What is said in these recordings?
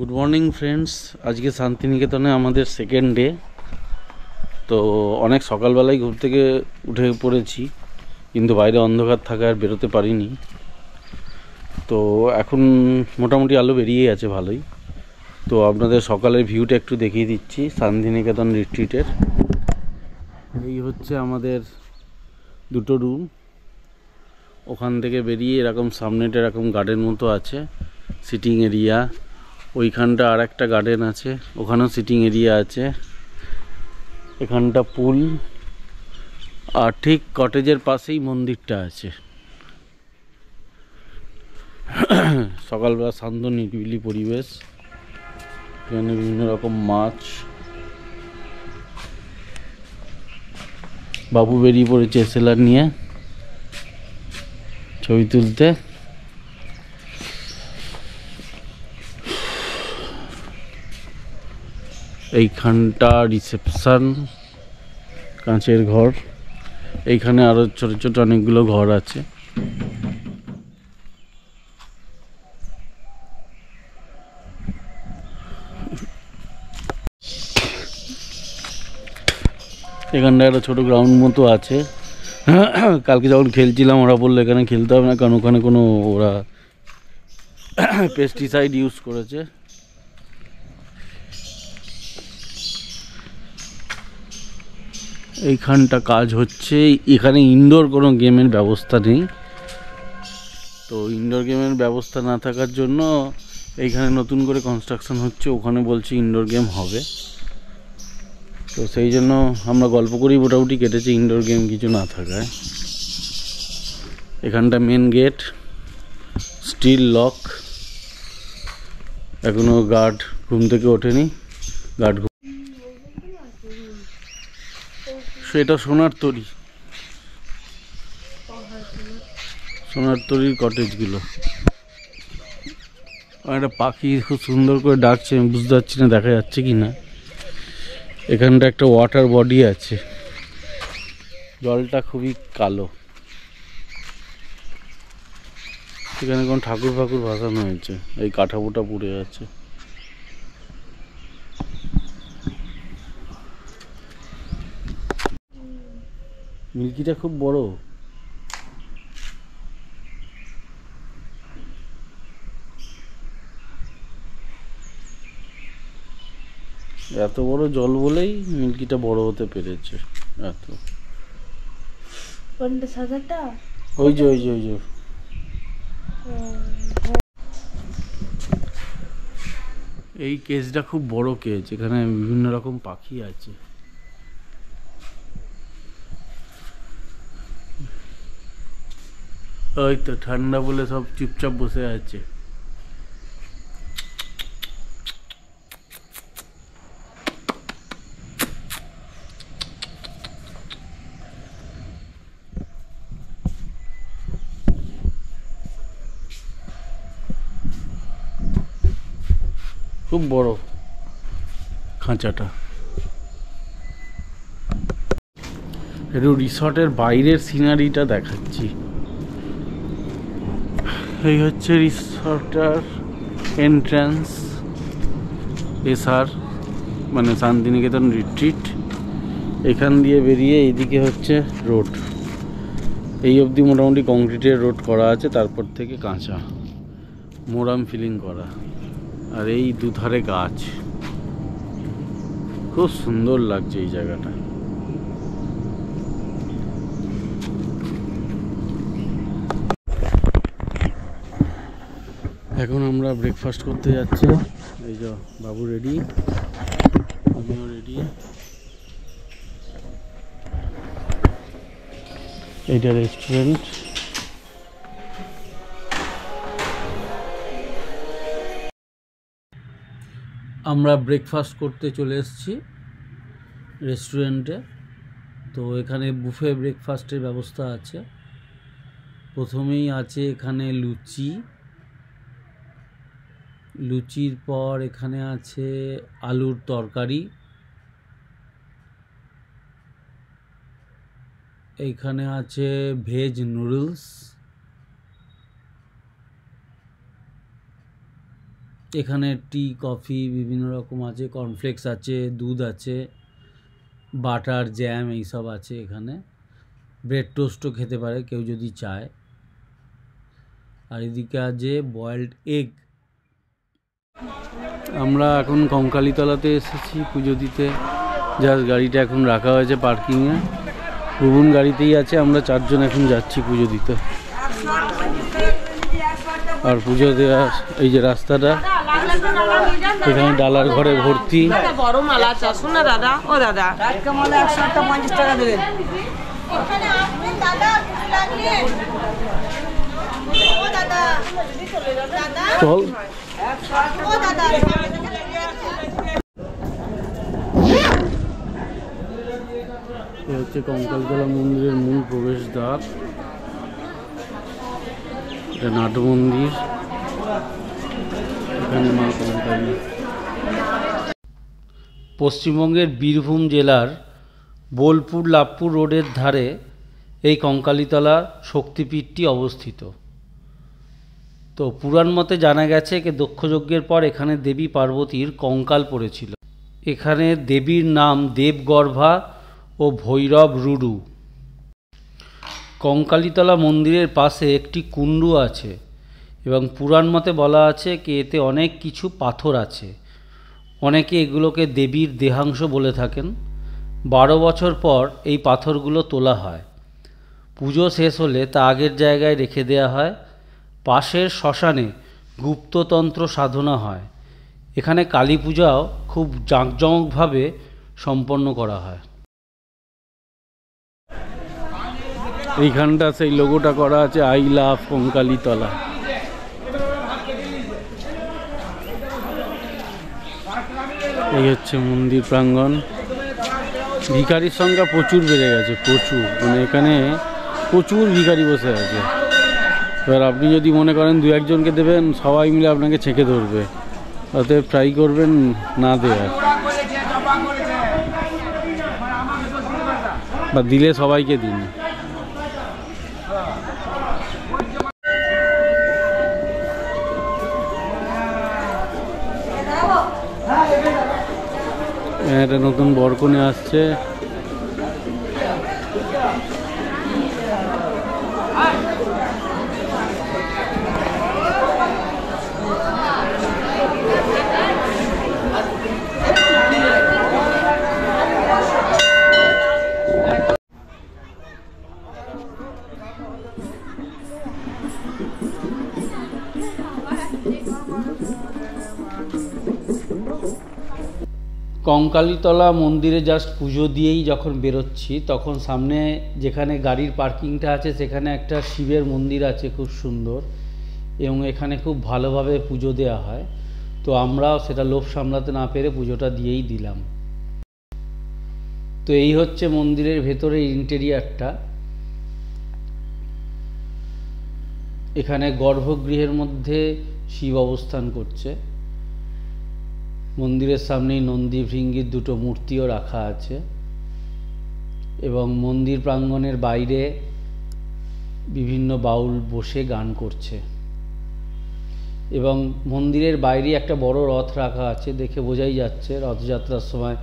Good morning friends. আজকে শান্তিনিকেতনে আমাদের সেকেন্ড ডে। তো অনেক সকালবেলায় ঘুম থেকে উঠে পড়েছি, কিন্তু বাইরে অন্ধকার থাকায় আর বেরোতে পারিনি। তো এখন মোটামুটি আলো বেরিয়ে আছে ভালোই। তো আপনাদের সকালের ভিউটা একটু দেখিয়ে দিচ্ছি শান্তিনিকেতন রিট্রিটের। এই হচ্ছে আমাদের দুটো রুম। ওখান থেকে বেরিয়ে এরকম সামনেটা এরকম গার্ডেন মতো আছে, সিটিং এরিয়া। ওইখানটা আর একটা গার্ডেন আছে, ওখানেও সিটিং এরিয়া আছে। এখানটা পুল, আর ঠিক কটেজের পাশেই মন্দিরটা আছে। সকালবেলা শান্ত নিরিবিলি পরিবেশ। এখানে বিভিন্ন রকম মাছ। বাবু বেরিয়ে পড়েছে এসএলআর নিয়ে ছবি তুলতে। এইখানটা রিসেপশন, কাঁচের ঘর। এইখানে আরো ছোট ছোট অনেকগুলো ঘর আছে। এখানটা একটা ছোট গ্রাউন্ড মতো আছে। কালকে যখন খেলছিলাম ওরা বললো এখানে খেলতে হবে না, কারণ ওখানে কোনো ওরা পেস্টিসাইড ইউজ করেছে। এইখানটা কাজ হচ্ছে। এখানে ইনডোর কোনো গেমের ব্যবস্থা নেই। তো ইনডোর গেমের ব্যবস্থা না থাকার জন্য এইখানে নতুন করে কনস্ট্রাকশন হচ্ছে, ওখানে বলছে ইনডোর গেম হবে। তো সেই জন্য আমরা গল্প করেই মোটামুটি কেটেছি ইনডোর গেম কিছু না থাকায়। এখানটা মেন গেট, স্টিল লক। এখনো গার্ড ঘুম থেকে ওঠেনি। গার্ড সেটা সোনার তরী, সোনার তরীর কটেজগুলো। একটা পাখি খুব সুন্দর করে ডাকছে, আমি বুঝতে পারছি না দেখা যাচ্ছে কি না। এখানটা একটা ওয়াটার বডি আছে, জলটা খুবই কালো। এখানে কোন ঠাকুর ফাকুর ভাসানো হয়েছে, এই কাঠামোটা পুড়ে আছে। মিল্কিটা খুব বড়। এত বড় জল বলেই মিল্কিটা বড় হতে পেরেছে। এত ওই যে ওই যে ওই যে এই কেজটা খুব বড় কেজ, এখানে বিভিন্ন রকম পাখি আছে। ওই তো ঠান্ডা বলে সব চুপচাপ বসে আছে। খুব বড় খাঁচাটা। একটু রিসর্টের বাইরের সিনারিটা দেখাচ্ছি। এই হচ্ছে রিসর্টার এন্ট্রান্স, এসআর মানে শান্তিনিকেতন রিট্রিট। এখান দিয়ে বেরিয়ে এইদিকে হচ্ছে রোড। এই অবধি মোটামুটি কংক্রিটের রোড করা আছে, তারপর থেকে কাঁচা মোরাম ফিলিং করা। আর এই দুধারে গাছ, খুব সুন্দর লাগছে এই জায়গাটা। এখন আমরা ব্রেকফাস্ট করতে যাচ্ছি। এই যে বাবু রেডি, আমিও রেডি। এইটা রেস্টুরেন্ট। আমরা ব্রেকফাস্ট করতে চলে এসেছি রেস্টুরেন্টে। তো এখানে বুফে ব্রেকফাস্টের ব্যবস্থা আছে। প্রথমেই আছে এখানে লুচি, লুচির পর এখানে আছে আলুর তরকারি, এইখানে আছে ভেজ নুডলস, এখানে টি কফি বিভিন্ন রকম আছে, কর্নফ্লেক্স আছে, দুধ আছে, বাটার জ্যাম এইসব আছে। এখানে ব্রেড টোস্টও খেতে পারে কেউ যদি চায়। আর এদিকে আছে বয়েলড এগ। আমরা এখন কঙ্কালীতলাতে এসেছি পুজো দিতে। জাস্ট গাড়িটা এখন রাখা হয়েছে পার্কিংয়ে, বুবুন গাড়িতেই আছে। আমরা 4 জন এখন যাচ্ছি পুজো দিতে। আর পুজো দেওয়ার এই যে রাস্তাটা, এখানে ডালার ঘরে ভর্তি। বড় মালা আছে, আসুন না দাদা। ও দাদা, একটা মালা 150 টাকা দেবেন। চল। এ হচ্ছে কঙ্কালতলা মন্দিরের মূল প্রবেশদ্বার। এটা নাট মন্দির, এখানে মা কঙ্কালী। পশ্চিমবঙ্গের বীরভূম জেলার বোলপুর লাভপুর রোডের ধারে এই কঙ্কালীতলা শক্তিপীঠটি অবস্থিত। তো পুরাণ মতে জানা গেছে যে দক্ষযজ্ঞের পর এখানে দেবী পার্বতীর কঙ্কাল পড়েছিল। এখানে দেবীর নাম দেবগর্ভা ও ভৈরব রুডু। কঙ্কালীতলা মন্দিরের পাশে একটি কুণ্ডু আছে এবং পুরাণ মতে বলা আছে যে এতে অনেক কিছু পাথর আছে। অনেকে এগুলোকে দেবীর দেহাংশ বলে থাকেন। 12 বছর পর এই পাথরগুলো তোলা হয়। পুজো শেষ হলে তা আগের জায়গায় রেখে দেওয়া হয়। পাশের শ্মশানে গুপ্ততন্ত্র সাধনা হয়। এখানে কালী পূজাও খুব জাঁকজমকভাবে সম্পন্ন করা হয়। এইখানটা সেই লোগোটা করা আছে, আই লাভ কঙ্কালীতলা। এই হচ্ছে মন্দির প্রাঙ্গণ। ভিখারির সংখ্যা প্রচুর বেড়ে গেছে, প্রচুর। মানে এখানে প্রচুর ভিখারি বসে আছে। এবার আপনি যদি মনে করেন 2-1 জনকে দেবেন, সবাই মিলে আপনাকে ছেঁকে ধরবে। অতএব ট্রাই করবেন না দেওয়ার, বা দিলে সবাইকে দিন। একটা নতুন বরকনে আসছে। কঙ্কালীতলা মন্দিরে জাস্ট পুজো দিয়েই যখন বেরোচ্ছি, তখন সামনে যেখানে গাড়ির পার্কিংটা আছে সেখানে একটা শিবের মন্দির আছে খুব সুন্দর, এবং এখানে খুব ভালোভাবে পুজো দেওয়া হয়। তো আমরাও সেটা লোভ সামলাতে না পেরে পুজোটা দিয়েই দিলাম। তো এই হচ্ছে মন্দিরের ভেতরের ইন্টেরিয়ারটা। এখানে গর্ভগৃহের মধ্যে শিব অবস্থান করছে। মন্দিরের সামনেই নন্দী ভৃঙ্গির 2টো মূর্তিও রাখা আছে, এবং মন্দির প্রাঙ্গণের বাইরে বিভিন্ন বাউল বসে গান করছে, এবং মন্দিরের বাইরে একটা বড় রথ রাখা আছে। দেখে বোঝাই যাচ্ছে রথযাত্রার সময়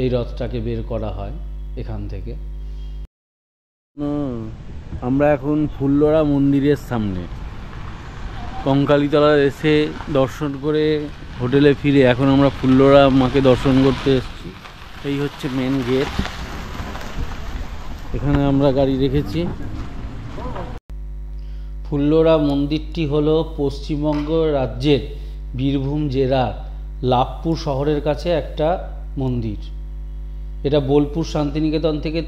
এই রথটাকে বের করা হয় এখান থেকে। আমরা এখন ফুল্লরা মন্দিরের সামনে। কঙ্কালীতলা এসে দর্শন করে হোটেলে ফিরে এখন আমরা ফুল্লরা মাকে দর্শন করতে এসেছি। এই হচ্ছে মেন গেট, এখানে আমরা গাড়ি রেখেছি। ফুল্লরা মন্দিরটি হলো পশ্চিমবঙ্গ রাজ্যের বীরভূম জেলার লাভপুর শহরের কাছে একটা মন্দির। এটা বোলপুর শান্তিনিকেতন থেকে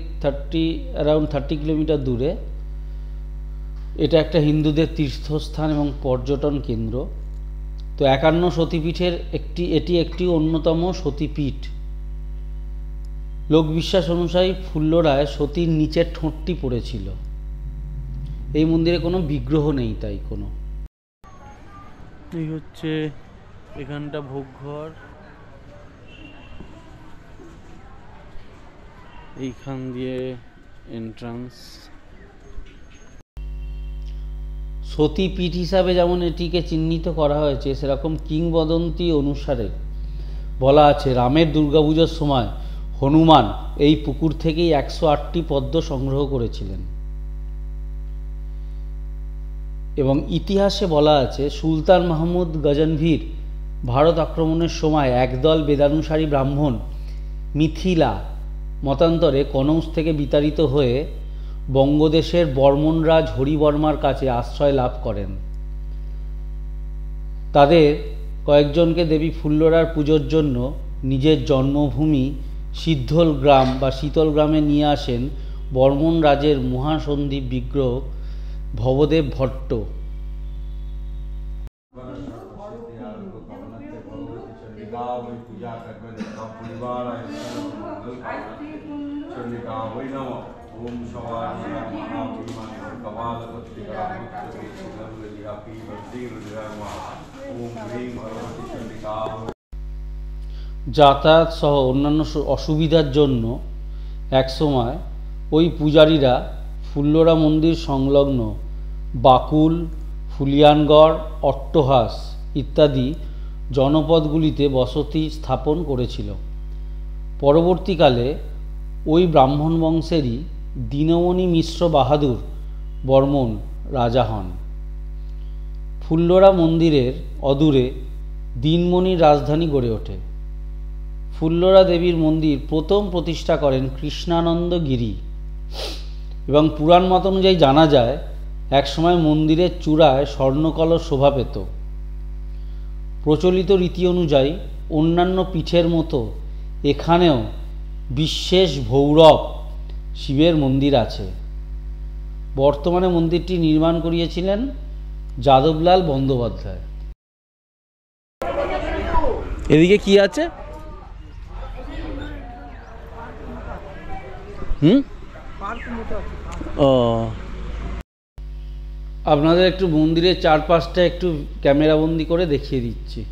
অ্যারাউন্ড 30 কিলোমিটার দূরে। এটা একটা হিন্দুদের তীর্থস্থান এবং পর্যটন কেন্দ্র। তো 51 সতীপীঠের এটি একটি অন্যতম সতীপীঠ। লোকবিশ্বাস অনুযায়ী ফুল্লরায় সতীর নিচের ঠোঁটটি পড়েছিল। এই মন্দিরে কোনো বিগ্রহ নেই, তাই কোনো। এই হচ্ছে এখানটা ভোগঘর। এইখান দিয়ে এন্ট্রান্স। সতীপীঠ হিসাবে যেমন এটিকে চিহ্নিত করা হয়েছে, সেরকম কিংবদন্তি অনুসারে বলা আছে রামের দুর্গাপুজোর সময় হনুমান এই পুকুর থেকেই 108টি পদ্ম সংগ্রহ করেছিলেন। এবং ইতিহাসে বলা আছে সুলতান মাহমুদ গজনভির ভারত আক্রমণের সময় একদল বেদানুসারী ব্রাহ্মণ মিথিলা মতান্তরে কনৌজ থেকে বিতাড়িত হয়ে বঙ্গদেশের বর্মনরাজ হরিবর্মার কাছে আশ্রয় লাভ করেন। তাদের কয়েকজনকে দেবী ফুল্লরার পুজোর জন্য নিজের জন্মভূমি সিদ্ধল গ্রাম বা শীতল গ্রামে নিয়ে আসেন বর্মন রাজের মহাসন্দীপ বিগ্রহ ভবদেব ভট্ট। যাতায়াত সহ অন্যান্য অসুবিধার জন্য একসময় ওই পূজারীরা ফুল্লরা মন্দির সংলগ্ন বাকুল, ফুলিয়ানগড়, অট্টহাস ইত্যাদি জনপদগুলিতে বসতি স্থাপন করেছিল। পরবর্তীকালে ওই ব্রাহ্মণ বংশেরই দীনমণি মিশ্র বাহাদুর বর্মন রাজা হন। ফুল্লরা মন্দিরের অদূরে দিনমণির রাজধানী গড়ে ওঠে। ফুল্লরা দেবীর মন্দির প্রথম প্রতিষ্ঠা করেন কৃষ্ণানন্দ গিরি এবং পুরাণ মত অনুযায়ী জানা যায় একসময় মন্দিরের চূড়ায় স্বর্ণকলস শোভা পেত। প্রচলিত রীতি অনুযায়ী অন্যান্য পীঠের মতো এখানেও বিশেষ ভৈরব শিবের মন্দির আছে। বর্তমানে মন্দিরটি নির্মাণ করিয়েছিলেন যাদবলাল বন্দ্যোপাধ্যায়। এদিকে কি আছে? ও, আপনাদের একটু মন্দিরের চারপাশটা একটু ক্যামেরাবন্দি করে দেখিয়ে দিচ্ছি।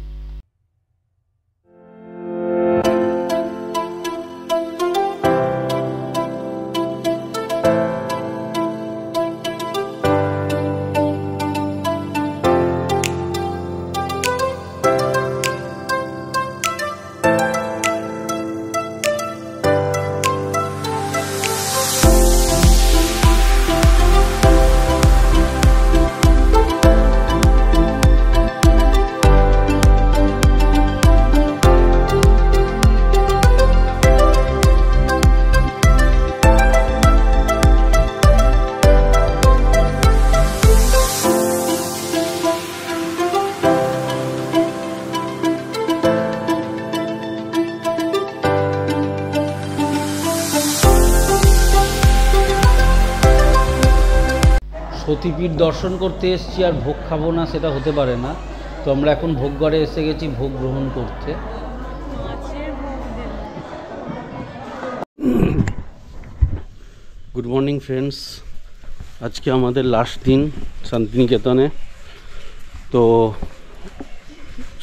সতীপীঠ দর্শন করতে এসেছি আর ভোগ খাবো না সেটা হতে পারে না। তো আমরা এখন ভোগঘরে এসে গেছি ভোগ গ্রহণ করতে। গুড মর্নিং ফ্রেন্ডস, আজকে আমাদের লাস্ট দিন শান্তিনিকেতনে। তো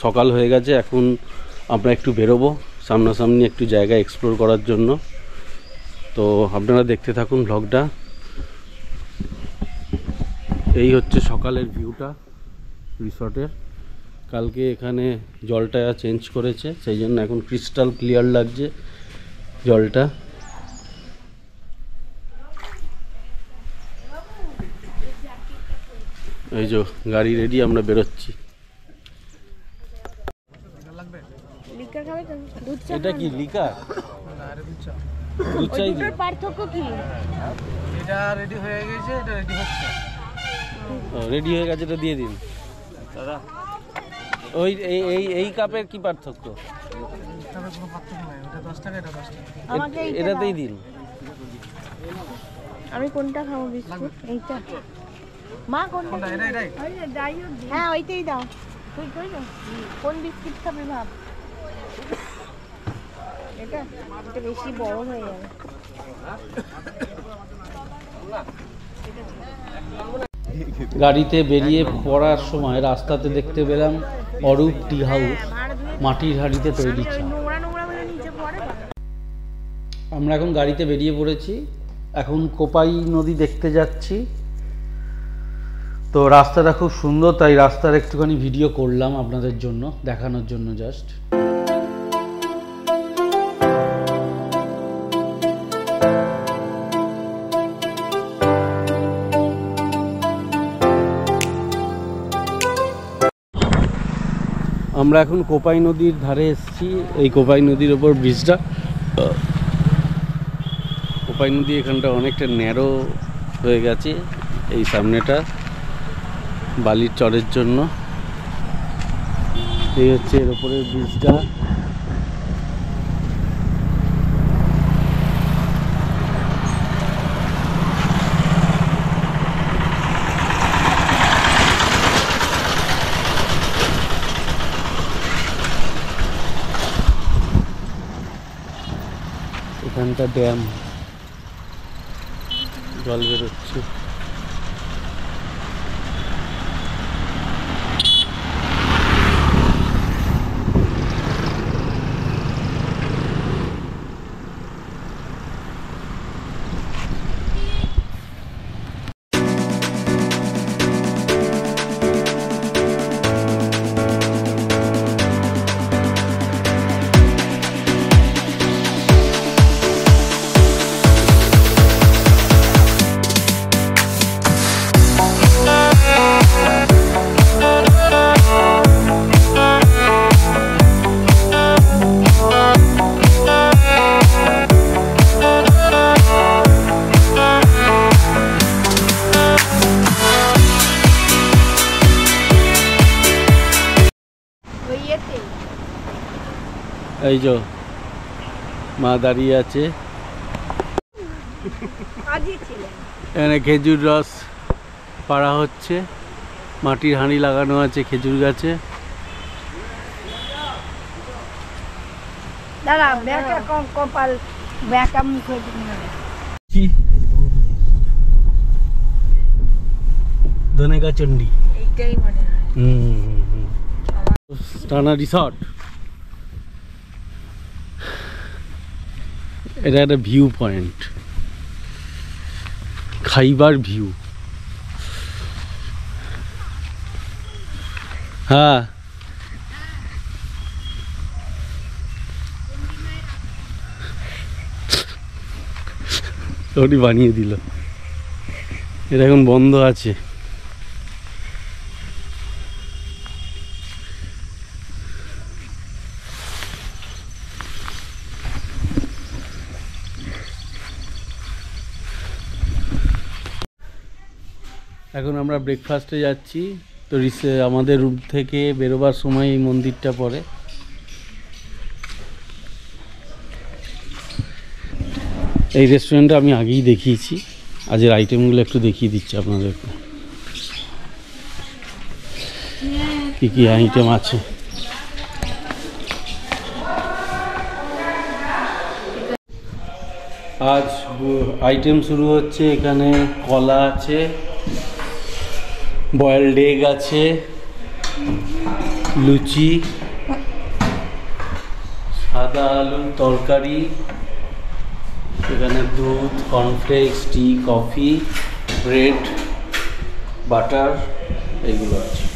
সকাল হয়ে গেছে, এখন আমরা একটু বেরোবো সামনাসামনি একটু জায়গা এক্সপ্লোর করার জন্য। তো আপনারা দেখতে থাকুন ব্লগটা। এই হচ্ছে সকালের ভিউটা রিসর্টের। কালকে এখানে জলটা চেঞ্জ করেছে, সেই জন্য এখন ক্রিস্টাল ক্লিয়ার লাগছে জলটা। এই যে গাড়ি রেডি, আমরা বেরোচ্ছি। এটা কি লিকার? দুধ চাই। পার্থক্য কি? এটা রেডি হয়ে গেছে, এটা রেডি হচ্ছে। রেডি হয়ে গেছে, এটা দিয়ে দিন দাদা। ওই এই কাপের কি পার্থক্য? তবে কোনো পার্থক্য নাই, ওটা 10 টাকা, এটা 10 টাকা। আমাকে এটাতেই দিন। আমি কোনটা খাবো বিস্কুট? এইটা। মা কোনটা? এটাই। হ্যাঁ ওইটাই দাও। তুই কই না? কোন বিস্কুট খাবি ভাব? এটা বেশি বড় হয়ে যাবে। গাড়িতে বেরিয়ে পড়ার সময় রাস্তাতে দেখতে পেলাম অরূপ টি হাউস, মাটির হাঁড়িতে তৈরি চা। আমরা এখন গাড়িতে বেরিয়ে পড়েছি, এখন কোপাই নদী দেখতে যাচ্ছি। তো রাস্তাটা খুব সুন্দর, তাই রাস্তার একটুখানি ভিডিও করলাম আপনাদের জন্য, দেখানোর জন্য জাস্ট। আমরা এখন কোপাই নদীর ধারে এসেছি। এই কোপাই নদীর ওপর ব্রিজটা, কোপাই নদী এখানটা অনেকটা ন্যারো হয়ে গেছে, এই সামনেটা বালির চরের জন্য। এই হচ্ছে এর ওপরের ব্রিজটা। এখানটা ড্যাম, জল বেরোচ্ছে। এই যে মা দাঁড়িয়ে আছে, এখানে খেজুর রস পাড়া হচ্ছে, মাটির হাঁড়ি লাগানো আছে খেজুর গাছে। ধনেগা চন্ডী, এইটাই মনে হয়। টানা রিসর্ট। এটা একটা ভিউ পয়েন্ট, খাইবার ভিউ। হ্যাঁ, ওটি বানিয়ে দিল। এটা এখন বন্ধ আছে। এখন আমরা ব্রেকফাস্টে যাচ্ছি। তো আমাদের রুম থেকে বেরোবার সময় এই মন্দিরটা পড়ে। এই রেস্টুরেন্টটা আমি আগেই দেখিয়েছি, আজের আইটেমগুলো একটু দেখিয়ে দিচ্ছি আপনাদেরকে, কী কী আইটেম আছে। আজ আইটেম শুরু হচ্ছে। এখানে কলা আছে, বয়েলড এগ আছে, লুচি, সাদা আলুর তরকারি, এখানে দুধ, কর্নফ্লেক্স, টি, কফি, ব্রেড, বাটার, এগুলো আছে।